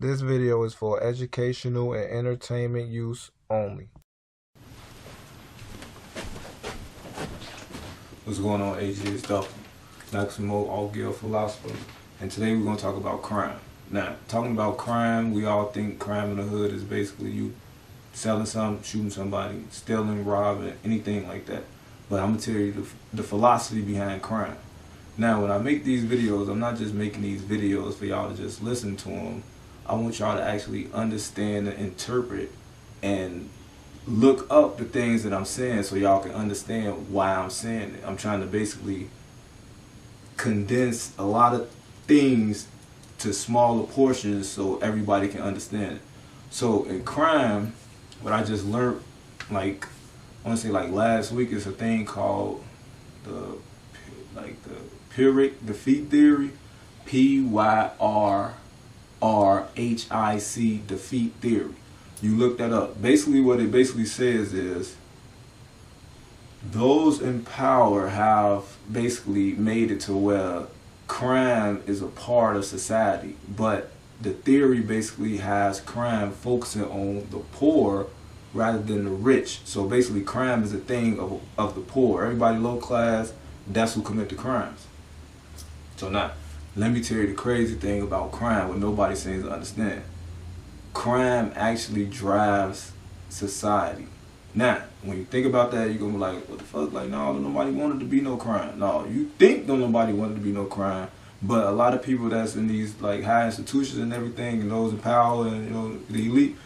This video is for educational and entertainment use only. What's going on, AG? It's Duffle, back some more Altgeld Philosopher, and today we're going to talk about crime. Now, talking about crime, we all think crime in the hood is basically you selling something, shooting somebody, stealing, robbing, anything like that. But I'm going to tell you the philosophy behind crime. Now, when I make these videos, I'm not just making these videos for y'all to just listen to them. I want y'all to actually understand and interpret and look up the things that I'm saying so y'all can understand why I'm saying it. I'm trying to basically condense a lot of things to smaller portions so everybody can understand it. So in crime, what I just learned, I want to say last week, is a thing called the Pyrrhic defeat theory, PYRRHIC defeat theory. You look that up. Basically what it basically says is those in power have basically made it to where crime is a part of society, but the theory basically has crime focusing on the poor rather than the rich. So basically crime is a thing of the poor. Everybody low class, that's who commit the crimes. So now, let me tell you the crazy thing about crime, what nobody seems to understand. Crime actually drives society. Now, when you think about that, you're going to be like, what the fuck? No, don't nobody wanted to be no crime. No, you think don't nobody wanted to be no crime, but a lot of people that's in these high institutions and everything, and those in power and the elite,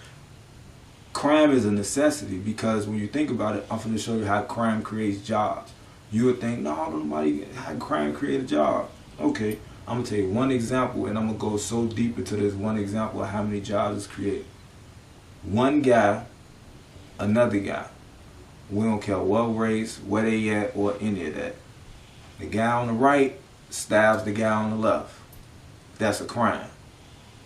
crime is a necessity, because when you think about it, I'm going to show you how crime creates jobs. You would think, no, don't nobody had crime create a job. Okay, I'm going to tell you one example, and I'm going to go so deep into this one example of how many jobs is created. One guy, another guy. We don't care what race, where they at, or any of that. The guy on the right stabs the guy on the left. That's a crime.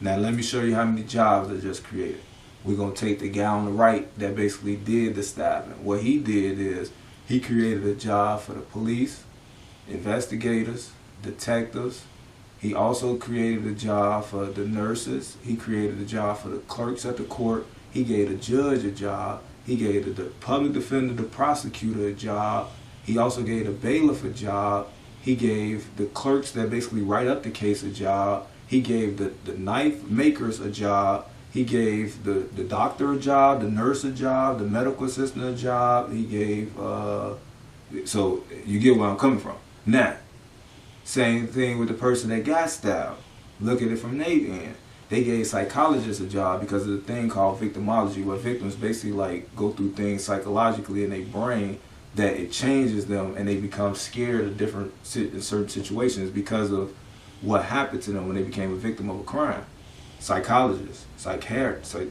Now let me show you how many jobs are just created. We're going to take the guy on the right that basically did the stabbing. What he did is he created a job for the police, investigators, detectives. He also created a job for the nurses. He created a job for the clerks at the court. He gave the judge a job. He gave the public defender, the prosecutor a job. He also gave the bailiff a job. He gave the clerks that basically write up the case a job. He gave the knife makers a job. He gave the doctor a job, the nurse a job, the medical assistant a job. He gave, so you get where I'm coming from. Now, same thing with the person that got stabbed. Look at it from their end. They gave psychologists a job because of the thing called victimology, where victims basically go through things psychologically in their brain that it changes them and they become scared of in certain situations because of what happened to them when they became a victim of a crime. Psychologists, psychologists,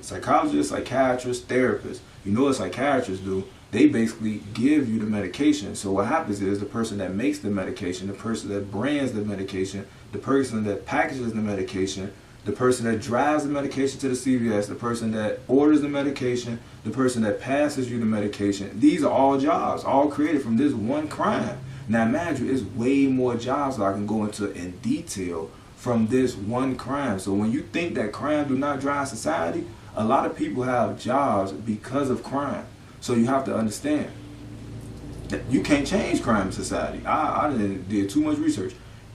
psychiatrists, therapists. You know what psychiatrists do? They basically give you the medication. So what happens is the person that makes the medication, the person that brands the medication, the person that packages the medication, the person that drives the medication to the CVS, the person that orders the medication, the person that passes you the medication. These are all jobs, all created from this one crime. Now imagine, it's way more jobs that I can go into in detail from this one crime. So when you think that crime do not drive society, a lot of people have jobs because of crime. So you have to understand that you can't change crime in society. I did too much research.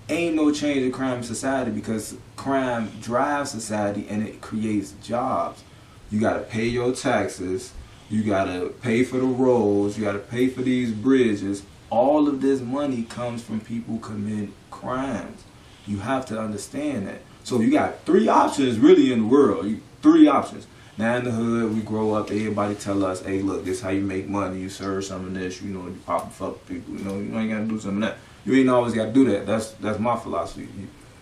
Ain't no change in crime in society because crime drives society and it creates jobs. You got to pay your taxes. You got to pay for the roads. You got to pay for these bridges. All of this money comes from people committing crimes. You have to understand that. So you got three options really in the world. Three options. Now in the hood, we grow up, everybody tell us, hey, look, this is how you make money. You serve some of this, you pop and fuck people. You ain't got to do some of that. You ain't always got to do that. That's my philosophy.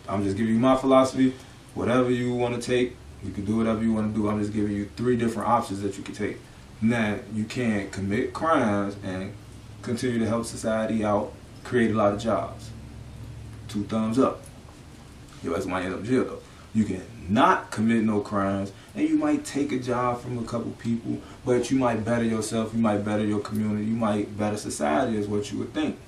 I'm just giving you my philosophy. Whatever you want to take, you can do whatever you want to do. I'm just giving you three different options that you can take. Now, you can't commit crimes and continue to help society out, create a lot of jobs. 2 thumbs up. Your ass might end up in jail though. You can not commit no crimes, and you might take a job from a couple people, but you might better yourself, you might better your community, you might better society is what you would think.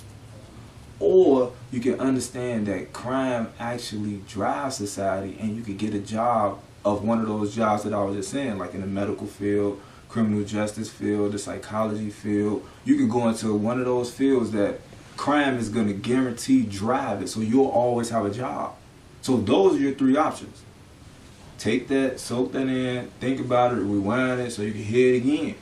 Or you can understand that crime actually drives society, and you could get a job of one of those jobs that I was just saying, like in the medical field, criminal justice field, the psychology field. You can go into one of those fields that crime is going to guarantee drive it, so you'll always have a job. So those are your three options. Take that, soak that in, think about it, rewind it so you can hear it again.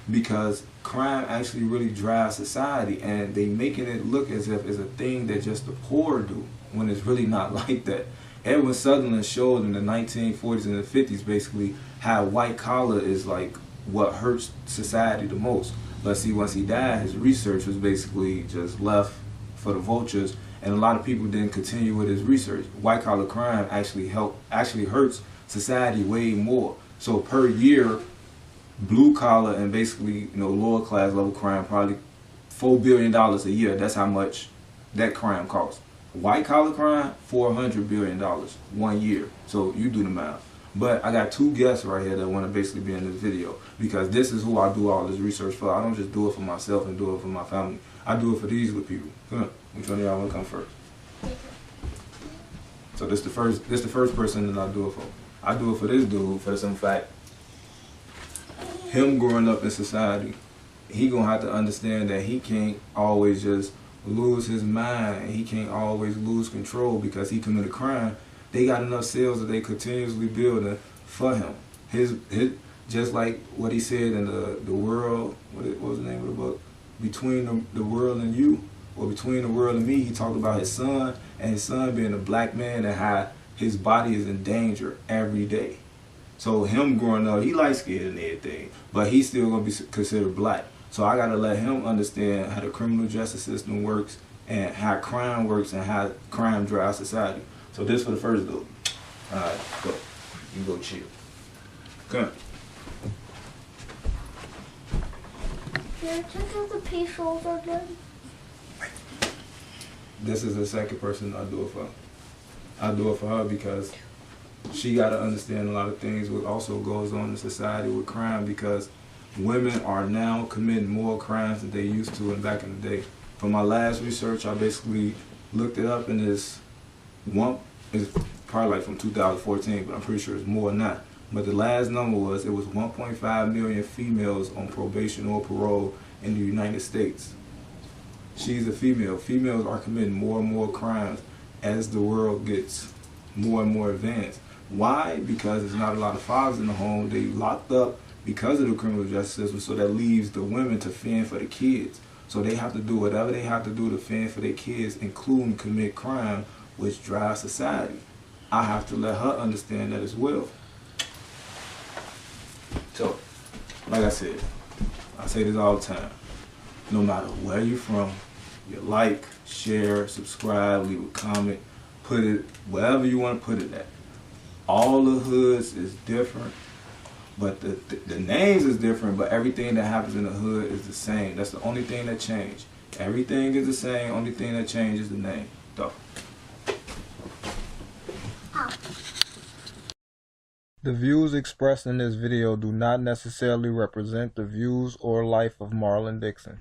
Because crime actually really drives society, and they making it look as if it's a thing that just the poor do, when it's really not like that. Edwin Sutherland showed in the 1940s and the 50s basically how white collar is like what hurts society the most. But see, once he died, his research was basically just left for the vultures, and a lot of people didn't continue with his research. White collar crime actually hurts society way more. So per year, blue collar and basically lower class level crime, probably $4 billion a year. That's how much that crime costs. White collar crime, $400 billion 1 year. So you do the math. But I got two guests right here that want to basically be in this video, because this is who I do all this research for. I don't just do it for myself and do it for my family. I do it for these little people. Come on. Which one of y'all want to come first? So this the first person that I do it for. I do it for this dude for the simple fact, him growing up in society, he gonna have to understand that he can't always just lose his mind, and he can't always lose control because he committed a crime. They got enough cells that they continuously building for him. His just like what he said in the world. What was the name of the book? Between the world and you, or between the world and me. He talked about his son, and his son being a black man, and how his body is in danger every day. So him growing up, he light skinned and everything, but he's still gonna be considered black. So I gotta let him understand how the criminal justice system works, and how crime works, and how crime drives society. So this for the first dude. All right, go. You go chill. Come on. Can I check out the peaceful again? This is the second person I do it for. I do it for her because she got to understand a lot of things what also goes on in society with crime, because women are now committing more crimes than they used to in back in the day. For my last research, I basically looked it up, and it's probably like from 2014, but I'm pretty sure it's more than that. But the last number was, it was 1.5 million females on probation or parole in the United States. She's a female. Females are committing more and more crimes as the world gets more and more advanced. Why? Because there's not a lot of fathers in the home. They locked up because of the criminal justice system, so that leaves the women to fend for the kids. So they have to do whatever they have to do to fend for their kids, including commit crime, which drives society. I have to let her understand that as well. So, like I said, I say this all the time. No matter where you're from, you like, share, subscribe, leave a comment, put it wherever you want to put it at. All the hoods is different, but the names is different, but everything that happens in the hood is the same. That's the only thing that changed. Everything is the same, only thing that changes the name. Duffle. The views expressed in this video do not necessarily represent the views or life of Marlon Dixon.